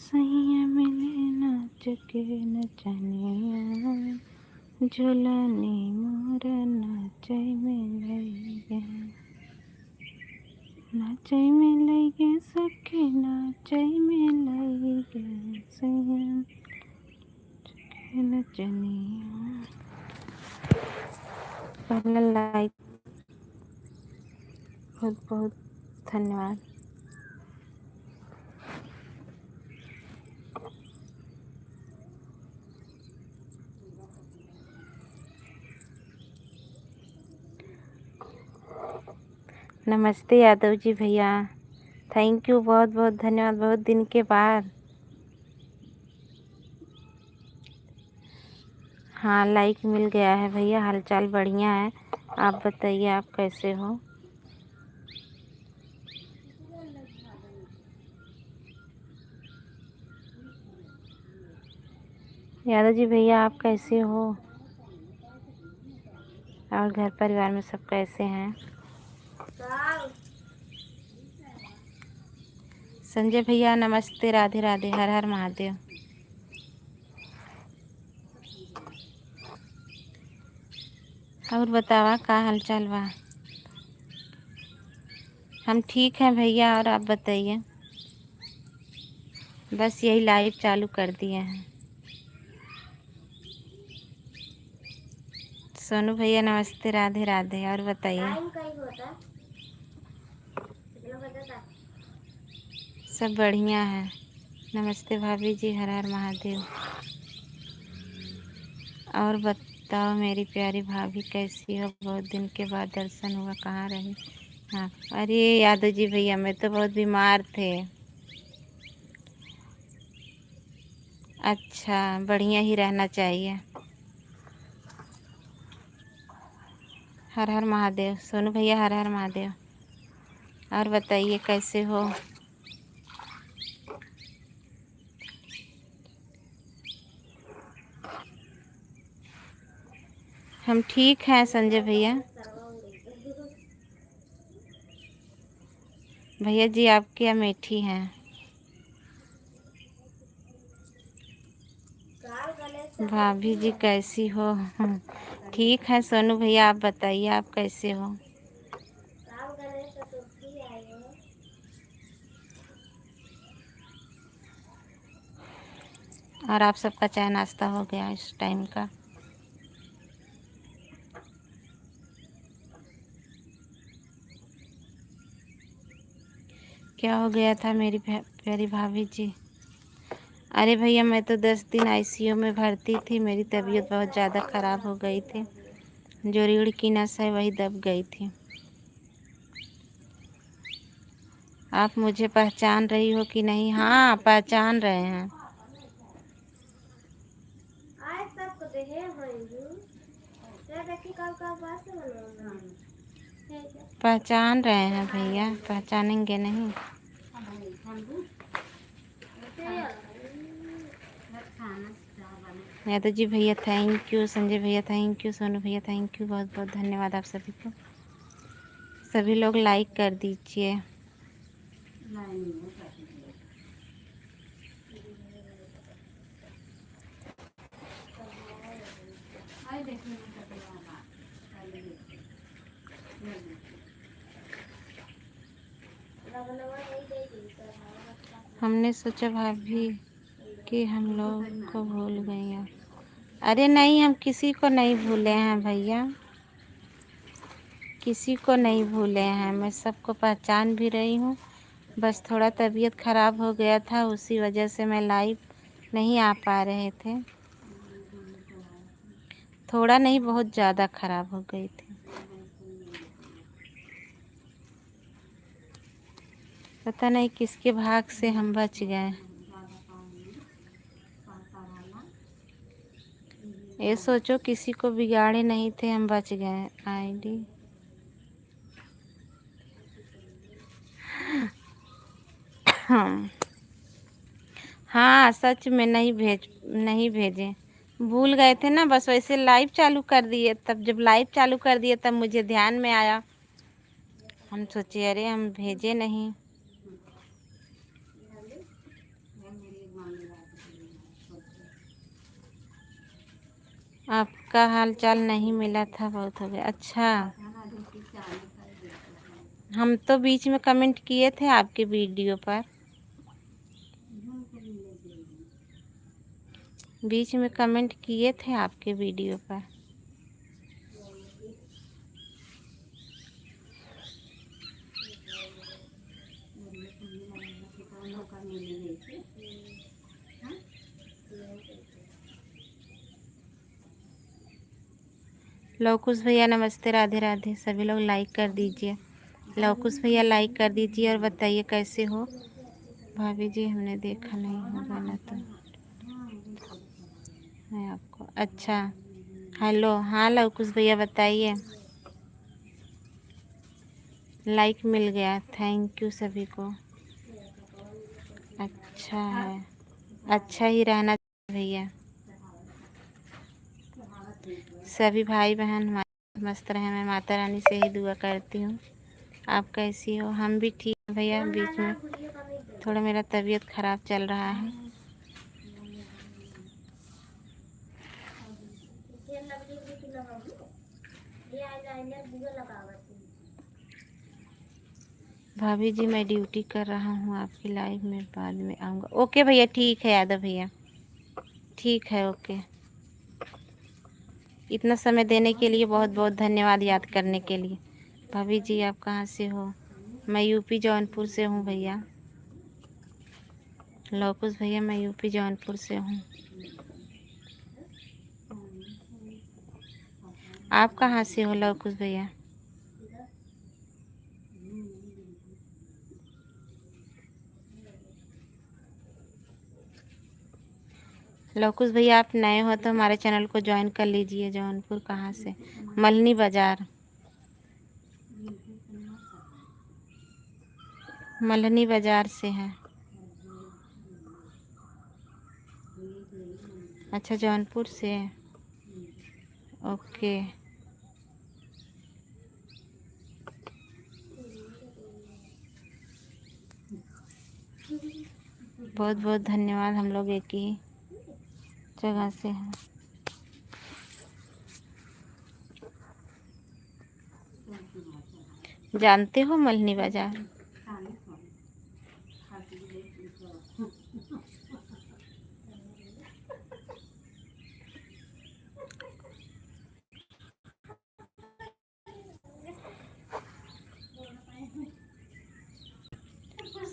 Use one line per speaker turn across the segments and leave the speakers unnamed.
सैया मिले नाच के नचनिया, झुलनी मोर नाचै में लैगे, नाचै में लैगे सखी नाचै में लैगे, सैया के नचनिया। पहला लाइक बहुत बहुत धन्यवाद। नमस्ते यादव जी भैया, थैंक यू, बहुत बहुत धन्यवाद, बहुत दिन के बाद। हाँ लाइक मिल गया है भैया, हालचाल बढ़िया है। आप बताइए आप कैसे हो। यादव जी भैया आप कैसे हो और घर परिवार में सब कैसे हैं। संजय भैया नमस्ते, राधे राधे, हर हर महादेव। और बतावा का हालचाल बा। हम ठीक हैं भैया, और आप बताइए। बस यही लाइव चालू कर दिए हैं। सोनू भैया नमस्ते, राधे राधे, और बताइए। सब बढ़िया है। नमस्ते भाभी जी, हर हर महादेव। और बताओ मेरी प्यारी भाभी कैसी हो, बहुत दिन के बाद दर्शन हुआ, कहाँ रही। हाँ अरे यादव जी भैया मैं तो बहुत बीमार थे। अच्छा बढ़िया ही रहना चाहिए। हर हर महादेव। सोनू भैया हर हर महादेव। और बताइए कैसे हो। हम ठीक हैं संजय भैया। भैया जी आपकी अमेठी हैं। भाभी जी कैसी हो। ठीक है सोनू भैया, आप बताइए आप कैसे हो। और आप सबका चाय नाश्ता हो गया इस टाइम का। क्या हो गया था मेरी प्यारी भाभी जी। अरे भैया मैं तो 10 दिन आईसीयू में भर्ती थी, मेरी तबीयत बहुत ज़्यादा ख़राब हो गई थी, जो रीढ़ की नस है वही दब गई थी। आप मुझे पहचान रही हो कि नहीं। हाँ पहचान रहे हैं। पहचान रहे हैं भैया, पहचानेंगे नहीं। यादव जी भैया थैंक यू, संजय भैया थैंक यू, सोनू भैया थैंक यू, बहुत बहुत धन्यवाद आप सभी को। सभी लोग लाइक कर दीजिए। हमने सोचा भाभी कि हम लोग को भूल गई हैं। अरे नहीं हम किसी को नहीं भूले हैं भैया, किसी को नहीं भूले हैं, मैं सबको पहचान भी रही हूँ। बस थोड़ा तबीयत ख़राब हो गया था, उसी वजह से मैं लाइव नहीं आ पा रहे थे। थोड़ा नहीं बहुत ज़्यादा ख़राब हो गई थी। पता नहीं किसके भाग से हम बच गए। ये सोचो किसी को बिगाड़े नहीं थे, हम बच गए। आईडी हाँ सच में नहीं भेजे, भूल गए थे ना। बस वैसे लाइव चालू कर दिए, तब जब लाइव चालू कर दिए तब मुझे ध्यान में आया। हम सोचे अरे हम भेजे नहीं। आपका हाल चाल नहीं मिला था, बहुत हो गया। अच्छा, हम तो बीच में कमेंट किए थे आपके वीडियो पर, बीच में कमेंट किए थे आपके वीडियो पर। लवकुश भैया नमस्ते, राधे राधे। सभी लोग लाइक कर दीजिए। लवकुश भैया लाइक कर दीजिए और बताइए कैसे हो। भाभी जी हमने देखा नहीं होगा ना तो मैं आपको। अच्छा, हेलो, हाँ लवकुश भैया बताइए। लाइक मिल गया, थैंक यू सभी को। अच्छा है, अच्छा ही रहना चाहिए भैया। सभी भाई बहन हमारे मस्त रहे, मैं माता रानी से ही दुआ करती हूँ। आप कैसी हो? हम भी ठीक हैं भैया। बीच में थोड़ा मेरा तबीयत ख़राब चल रहा है। भाभी जी मैं ड्यूटी कर रहा हूँ, आपकी लाइव में बाद में आऊँगा। ओके भैया, ठीक है यादव भैया, ठीक है, ओके। इतना समय देने के लिए बहुत बहुत धन्यवाद, याद करने के लिए। भाभी जी आप कहाँ से हो? मैं यूपी जौनपुर से हूँ भैया। लवकुश भैया मैं यूपी जौनपुर से हूँ। आप कहाँ से हो लवकुश भैया? लवकुश भैया आप नए हो तो हमारे चैनल को ज्वाइन कर लीजिए। जौनपुर कहाँ से? मल्हनी बाज़ार, मल्हनी बाज़ार से है। अच्छा, जौनपुर से है, ओके। बहुत बहुत धन्यवाद, हम लोग एक ही जगह से हैं। जानते हो मल्हनी बाज़ार?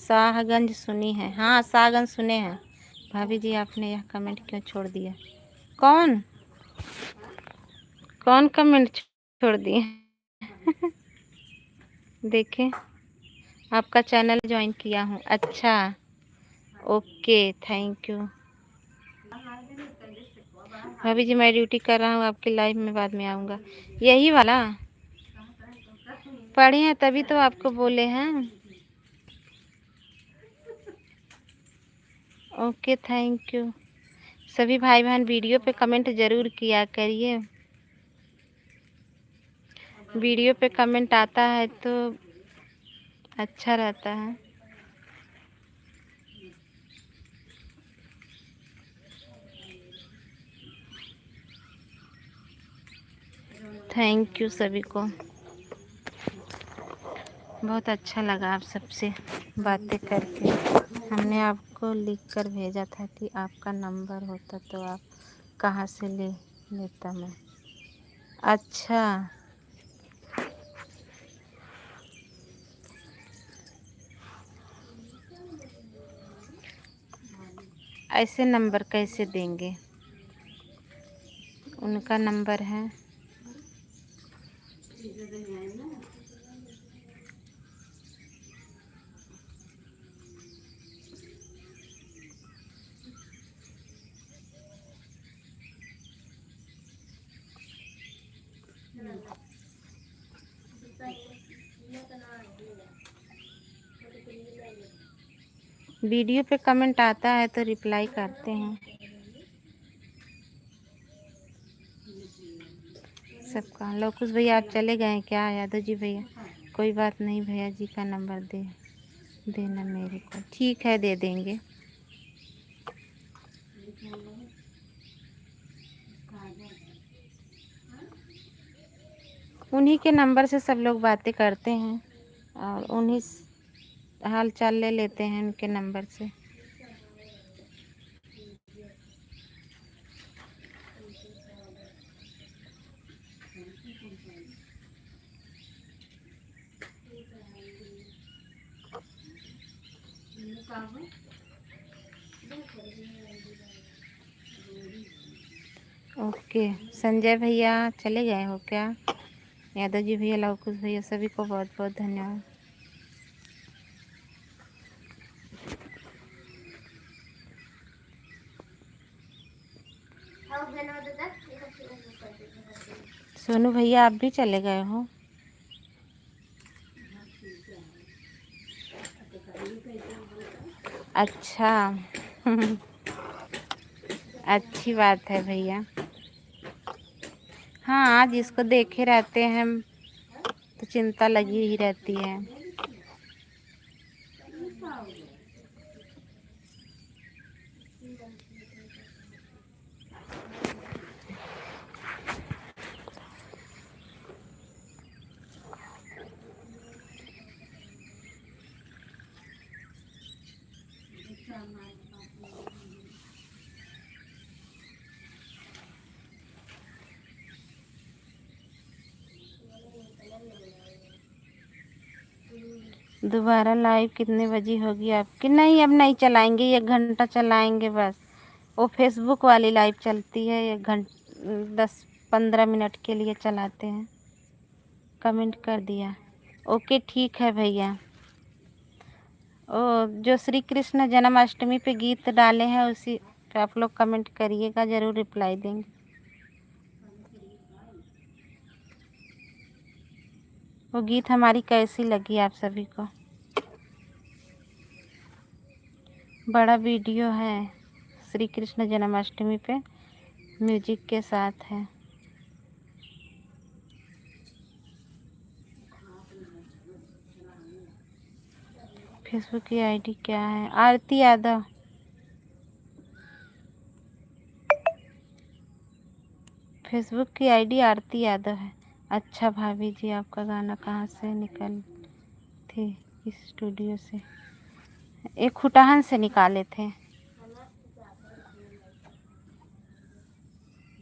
शाहगंज सुनी है? हाँ शाहगंज सुने हैं। भाभी जी आपने यह कमेंट क्यों छोड़ दिया? कौन कौन कमेंट छोड़ दिए? देखें, आपका चैनल ज्वाइन किया हूँ। अच्छा, ओके, थैंक यू। भाभी जी मैं ड्यूटी कर रहा हूँ, आपकी लाइफ में बाद में आऊँगा। यही वाला पढ़े हैं तभी तो आपको बोले हैं। Okay, thank you. सभी भाई बहन वीडियो पे कमेंट ज़रूर किया करिए। वीडियो पे कमेंट आता है तो अच्छा रहता है। थैंक यू सभी को, बहुत अच्छा लगा आप सबसे बातें करके। हमने आपको लिख कर भेजा था कि आपका नंबर होता तो आप कहाँ से ले लेता मैं। अच्छा, ऐसे नंबर कैसे देंगे? उनका नंबर है। वीडियो पे कमेंट आता है तो रिप्लाई करते हैं सबका। लवकुश भैया आप चले गए क्या? यादव जी भैया कोई बात नहीं, भैया जी का नंबर दे देना मेरे को। ठीक है, दे देंगे। उन्हीं के नंबर से सब लोग बातें करते हैं और उन्हीं हाल चाल ले लेते हैं उनके नंबर से। ओके, संजय भैया चले गए हो क्या? यादव जी भैया, लवकुश भैया, सभी को बहुत बहुत धन्यवाद। सोनू भैया आप भी चले गए हो? अच्छा। अच्छी बात है भैया। हाँ, जिसको देखे रहते हैं तो चिंता लगी ही रहती है। दोबारा लाइव कितने बजे होगी आपकी? नहीं, अब नहीं चलाएंगे, 1 घंटा चलाएंगे बस। वो फेसबुक वाली लाइव चलती है, 10-15 मिनट के लिए चलाते हैं। कमेंट कर दिया। ओके ठीक है भैया। ओ, जो श्री कृष्ण जन्माष्टमी पे गीत डाले हैं उसी पे आप लोग कमेंट करिएगा, ज़रूर रिप्लाई देंगे। वो गीत हमारी कैसी लगी आप सभी को? बड़ा वीडियो है, श्री कृष्ण जन्माष्टमी पे म्यूजिक के साथ है। फेसबुक की आईडी क्या है? आरती यादव। फेसबुक की आईडी आरती यादव है। अच्छा भाभी जी, आपका गाना कहाँ से निकल थे? इस स्टूडियो से, एक खुटाहन से निकाले थे,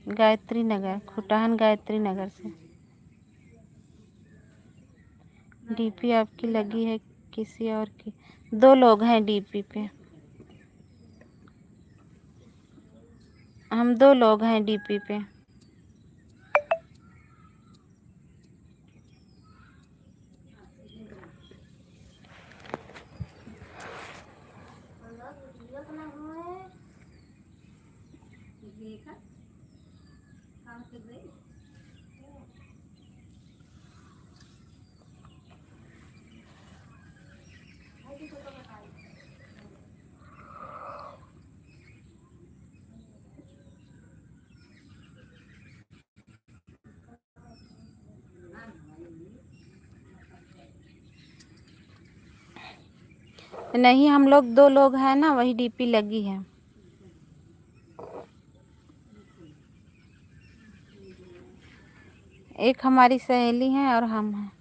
गायत्री नगर, खुटाहन गायत्री नगर से। डीपी आपकी लगी है किसी और की? 2 लोग हैं डीपी पे, हम 2 लोग हैं डीपी पे। नहीं, हम लोग 2 लोग हैं ना, वही डीपी लगी है। एक हमारी सहेली है और हम हैं।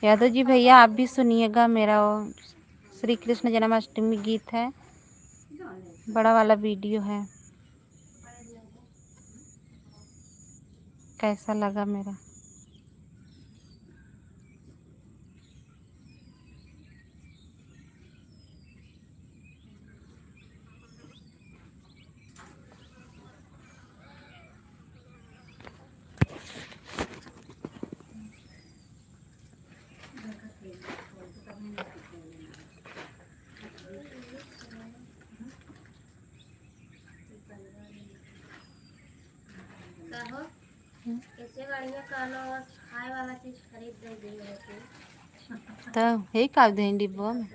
यादव जी भैया आप भी सुनिएगा, मेरा वो श्री कृष्ण जन्माष्टमी गीत है, बड़ा वाला वीडियो है। कैसा लगा मेरा? तो यही का दें डिब्बो में?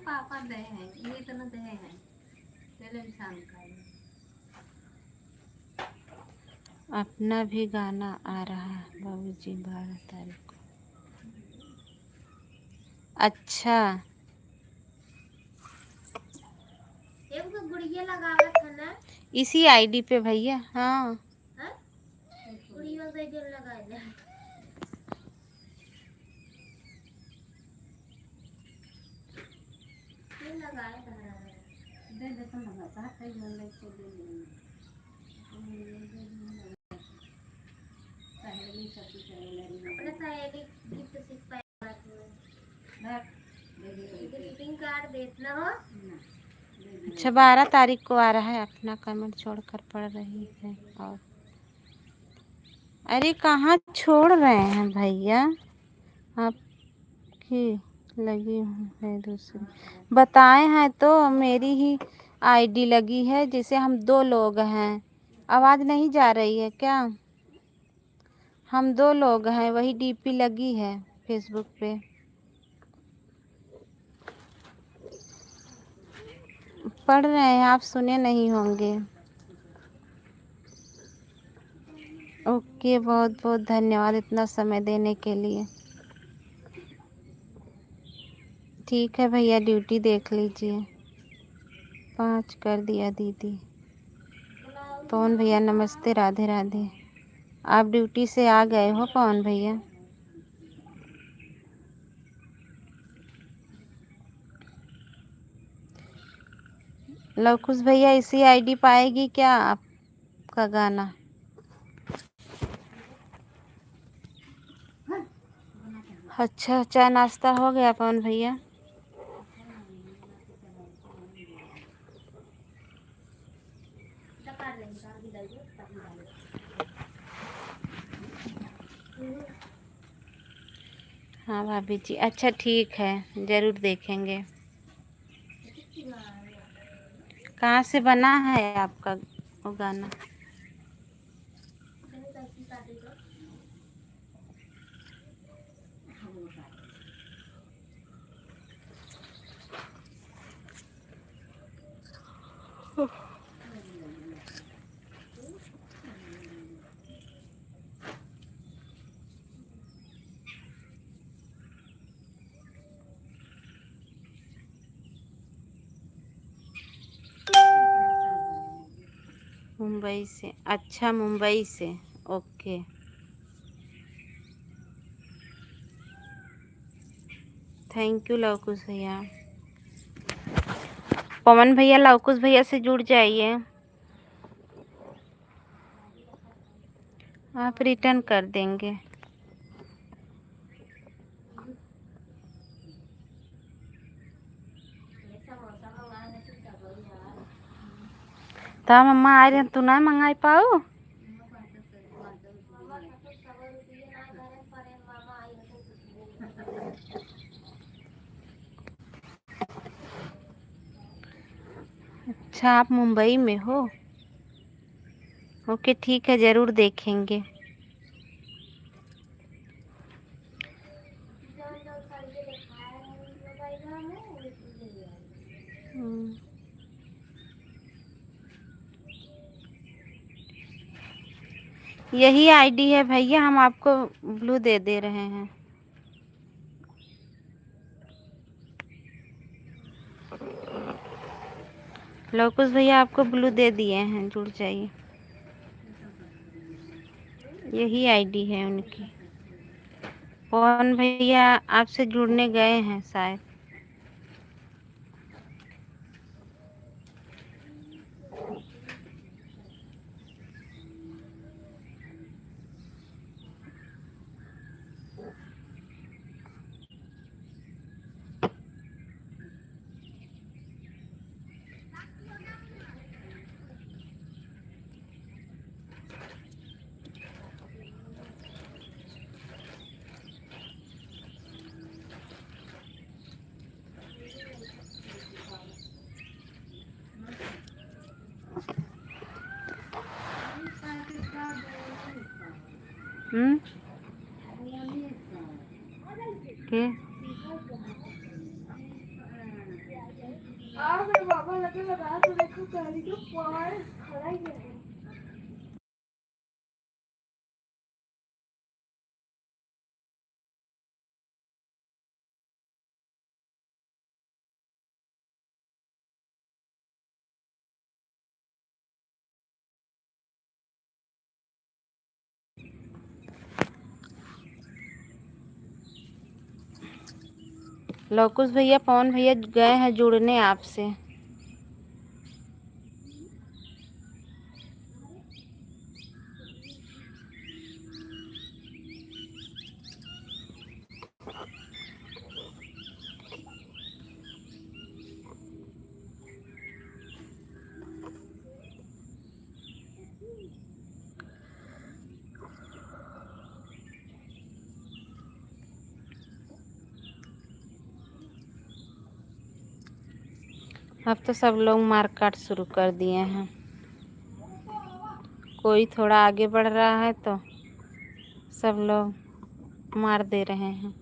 पापा दे हैं, ये तो न दे हैं। चलो इंसान का अपना भी गाना आ रहा है बाबूजी 12 तारीख को। अच्छा,
एक तो गुड़िया लगावा था ना
इसी आईडी पे भैया। हाँ,
गुड़िया से जो लगा दे ये लगाए धरा दे दे तो लगाता है कई घंटे से दे सहेली सब कुछ अपने सहेली गिफ्ट सिख पाए बात में ग्रीटिंग कार्ड देना हो।
अच्छा 12 तारीख को आ रहा है। अपना कमेंट छोड़कर पढ़ रही है। और अरे कहाँ छोड़ रहे हैं भैया, आपकी लगी है दूसरी बताए हैं तो मेरी ही आईडी लगी है, जिसे हम 2 लोग हैं। आवाज़ नहीं जा रही है क्या? हम 2 लोग हैं, वही डीपी लगी है फेसबुक पे। पढ़ रहे हैं, आप सुने नहीं होंगे। ओके, बहुत बहुत धन्यवाद इतना समय देने के लिए। ठीक है भैया, ड्यूटी देख लीजिए। 5 कर दिया दीदी। पवन भैया नमस्ते, राधे राधे। आप ड्यूटी से आ गए हो पवन भैया? लवकुश भैया इसी आईडी पाएगी क्या आपका गाना? अच्छा, चाय नाश्ता हो गया पवन भैया? हाँ भाभी जी, अच्छा ठीक है, ज़रूर देखेंगे। कहाँ से बना है आपका वो गाना? मुंबई से। अच्छा, मुंबई से। ओके, थैंक यू लवकुश भैया। पवन भैया लवकुश भैया से जुड़ जाइए, आप रिटर्न कर देंगे। तो मम्मा आ रहे हैं, तू ना मंगाई पाऊ? अच्छा, आप मुंबई में हो? ओके ठीक है, ज़रूर देखेंगे। यही आईडी है भैया, हम आपको ब्लू दे दे रहे हैं। लवकुश भैया आपको ब्लू दे दिए हैं, जुड़ जाइए। यही आईडी है उनकी। पवन भैया आपसे जुड़ने गए हैं शायद। के
बाबा लगे लगा तो देखो पहले तो खड़ा ही है।
लवकुश भैया पवन भैया गए हैं जुड़ने आपसे। अब तो सब लोग मार्केट शुरू कर दिए हैं, कोई थोड़ा आगे बढ़ रहा है तो सब लोग मार दे रहे हैं।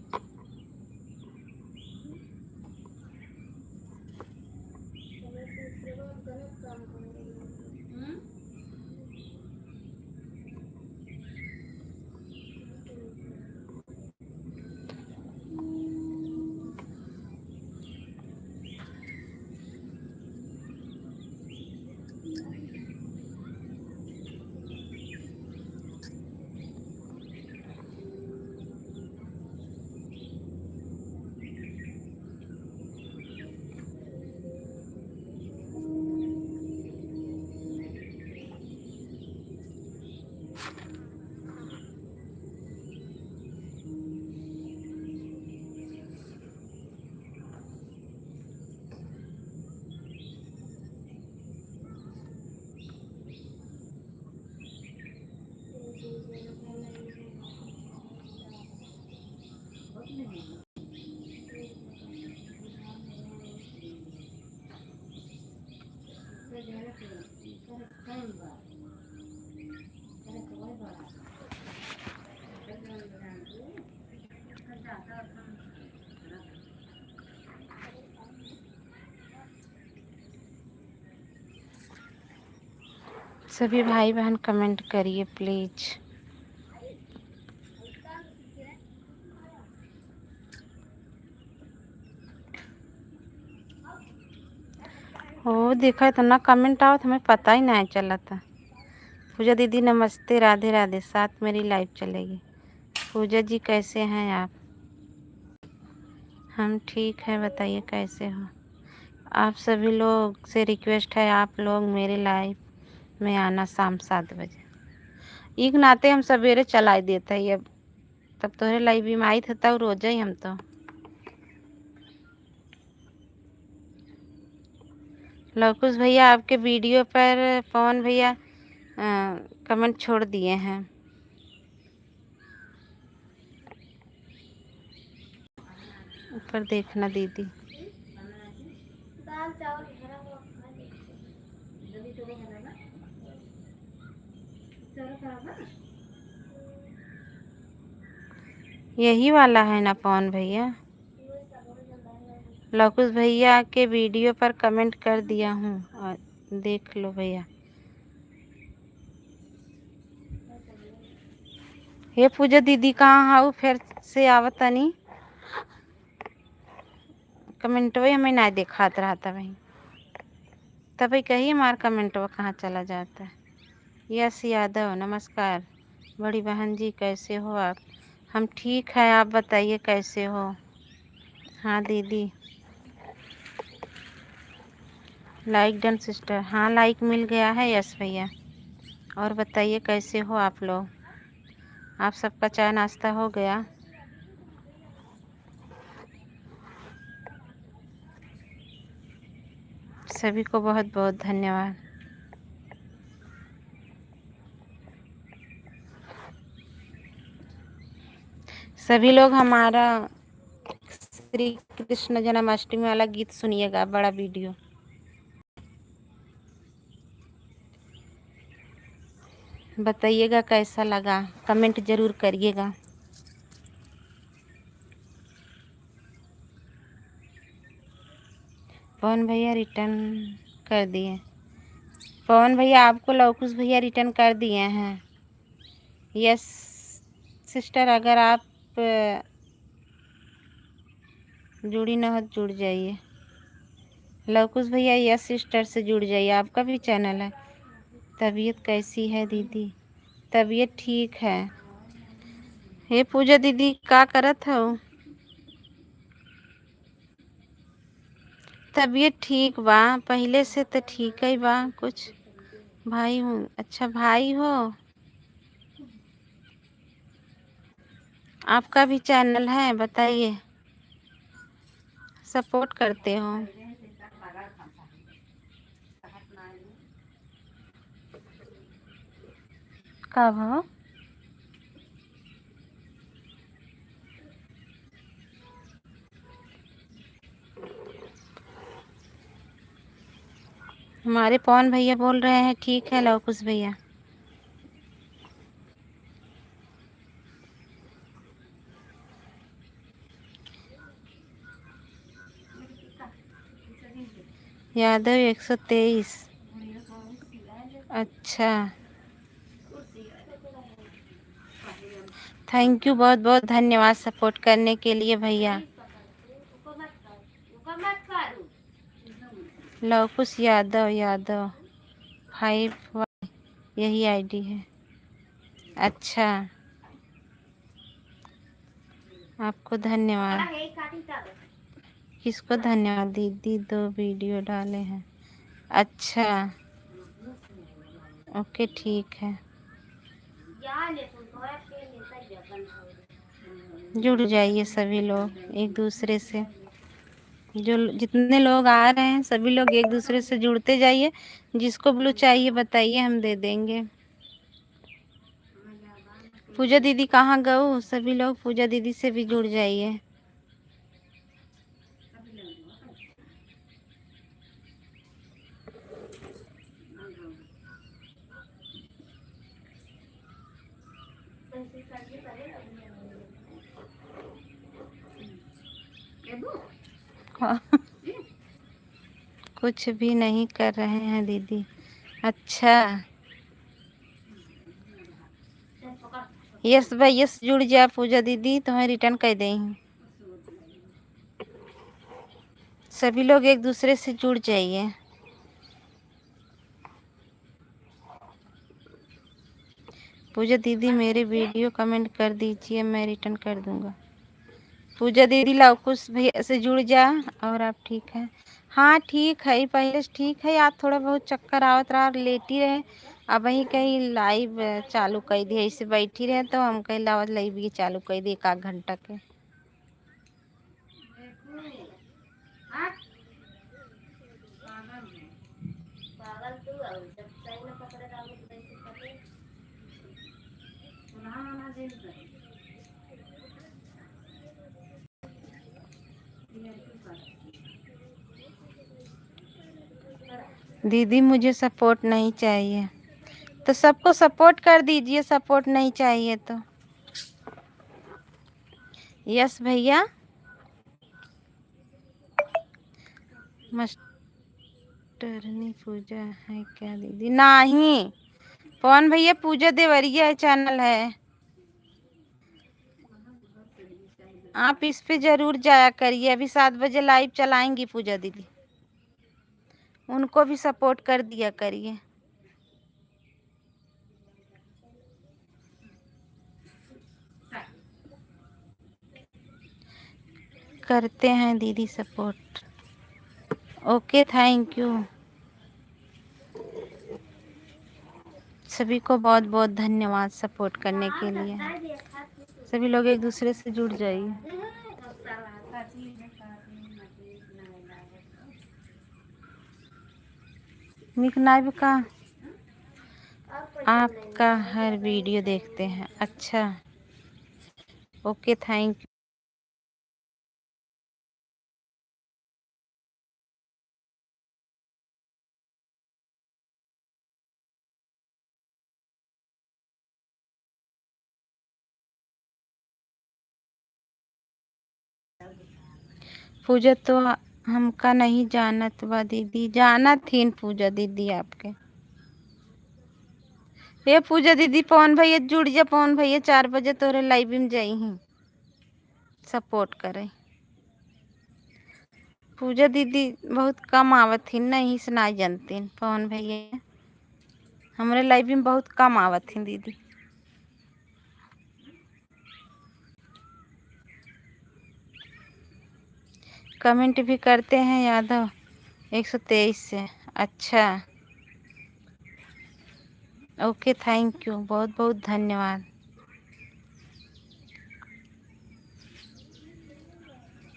सभी भाई बहन कमेंट करिए प्लीज। ओ देखा इतना कमेंट आओ तो हमें पता ही नहीं चला था। पूजा दीदी नमस्ते, राधे राधे, साथ मेरी लाइव चलेगी। पूजा जी कैसे हैं आप? हम ठीक है, बताइए कैसे हो आप? सभी लोग से रिक्वेस्ट है आप लोग मेरे लाइव में आना शाम 7 बजे। एक नाते हम सवेरे चलाई देते है, अब तब तोहरे लाइव में आई थे तब रोज ही हम तो। लवकुश भैया आपके वीडियो पर पवन भैया कमेंट छोड़ दिए हैं। ऊपर देखना दीदी।
दाल चावल भरा हुआ खा लेते हैं। जल्दी चलो खाना ना, चलो खाना।
यही वाला है ना पवन भैया? लवकुश भैया के वीडियो पर कमेंट कर दिया हूँ और देख लो भैया। ये पूजा दीदी कहाँ हाउ फिर से आवतनी? कमेंटवा हमें नहीं दिखात रहा था भाई, तभी कही हमारा कमेंटवा कहाँ चला जाता है। यस यादव नमस्कार। बड़ी बहन जी कैसे हो आप? हम ठीक है, आप बताइए कैसे हो? हाँ दीदी, लाइक डन सिस्टर। हाँ लाइक मिल गया है यस भैया। और बताइए कैसे हो आप लोग? आप सबका चाय नाश्ता हो गया? सभी को बहुत बहुत धन्यवाद। सभी लोग हमारा श्री कृष्ण जन्माष्टमी वाला गीत सुनिएगा, बड़ा वीडियो। बताइएगा कैसा लगा, कमेंट ज़रूर करिएगा। पवन भैया रिटर्न कर दिए। पवन भैया आपको लवकुश भैया रिटर्न कर दिए हैं। यस सिस्टर, अगर आप जुड़ी ना हो जुड़ जाइए। लवकुश भैया यस सिस्टर से जुड़ जाइए, आपका भी चैनल है। तबीयत कैसी है दीदी? तबीयत ठीक है। हे पूजा दीदी का करत हो? तबीयत ठीक बा, पहले से तो ठीक ही बा। कुछ भाई हूँ। अच्छा भाई हो। आपका भी चैनल है, बताइए, सपोर्ट करते हो? कब हो? हमारे पवन भैया बोल रहे हैं ठीक है लवकुश भैया। यादव 123। अच्छा, थैंक यू, बहुत बहुत धन्यवाद सपोर्ट करने के लिए भैया। लवकुश यादव 5 यही आईडी है। अच्छा, आपको धन्यवाद। किसको धन्यवाद? दीदी 2 वीडियो डाले हैं। अच्छा, ओके ठीक है। जुड़ जाइए सभी लोग एक दूसरे से। जो जितने लोग आ रहे हैं सभी लोग एक दूसरे से जुड़ते जाइए। जिसको ब्लू चाहिए बताइए, हम दे देंगे। पूजा दीदी कहाँ गऊ? सभी लोग पूजा दीदी से भी जुड़ जाइए। कुछ भी नहीं कर रहे हैं दीदी। अच्छा, यस भाई यस, जुड़ जा पूजा दीदी, तुम्हें रिटर्न कर देंगे। सभी लोग एक दूसरे से जुड़ जाइए। पूजा दीदी मेरे वीडियो कमेंट कर दीजिए, मैं रिटर्न कर दूंगा। पूजा दीदी लवकुश भैया से जुड़ जा। और आप ठीक है? हाँ ठीक है, पहले से ठीक है। आप थोड़ा बहुत चक्कर आवत रहा, लेटी रहे। अब वही कहीं लाइव चालू कर दी, ऐसे बैठी रहे तो हम कहीं लाइव भी चालू कर दी 1 घंटा के। दीदी मुझे सपोर्ट नहीं चाहिए, तो सबको सपोर्ट कर दीजिए। सपोर्ट नहीं चाहिए तो। यस भैया। मस्टरनी पूजा है क्या दीदी? नहीं, पवन भैया पूजा देवरिया चैनल है। आप इस पे जरूर जाया करिए। अभी 7 बजे लाइव चलाएंगी पूजा दीदी, उनको भी सपोर्ट कर दिया करिए। करते हैं दीदी सपोर्ट। Okay, thank you. सभी को बहुत बहुत धन्यवाद सपोर्ट करने के लिए। सभी लोग एक दूसरे से जुड़ जाइए। निकनाइब का आपका हर वीडियो देखते हैं। अच्छा, ओके, थैंक यू। पूजा तो हमका नहीं जानत बा दीदी। जानत थी पूजा दीदी आपके। ये पूजा दीदी पवन भैया जुड़ जा। पवन भैया 4 बजे तोरे लाइव में जाई हैं, सपोर्ट करे। पूजा दीदी बहुत कम आवत थी, नहीं सुनाई जानती पवन भैया। हमारे लाइव में बहुत कम आवत थी दीदी। कमेंट भी करते हैं यादव। 123 से। अच्छा, ओके, थैंक यू, बहुत बहुत धन्यवाद।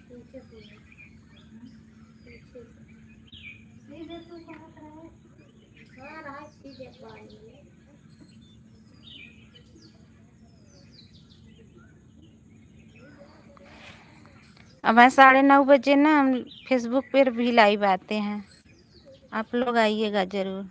पीछे से पीछे से सीधे तू कहाँ रहा है? हाँ रहा सीधे पानी में।
अब 9:30 बजे ना हम फेसबुक पर भी लाइव आते हैं, आप लोग आइएगा ज़रूर।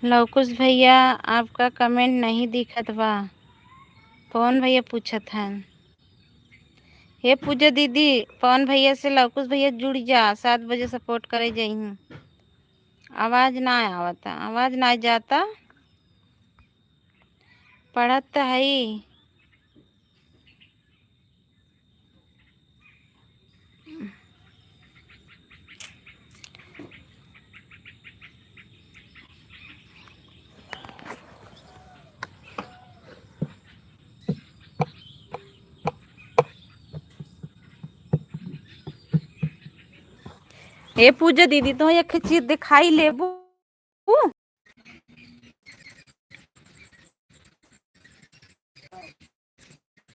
लवकुश भैया, आपका कमेंट नहीं दिखत बा। पवन भैया पूछत हन। हे पूजा दीदी, पवन भैया से लवकुश भैया जुड़ जा, 7 बजे सपोर्ट करे जइहूँ। आवाज ना आवता, आवाज ना जाता, पढ़त त हई। हे पूजा दीदी, तो एक चीज दिखाई लेबू।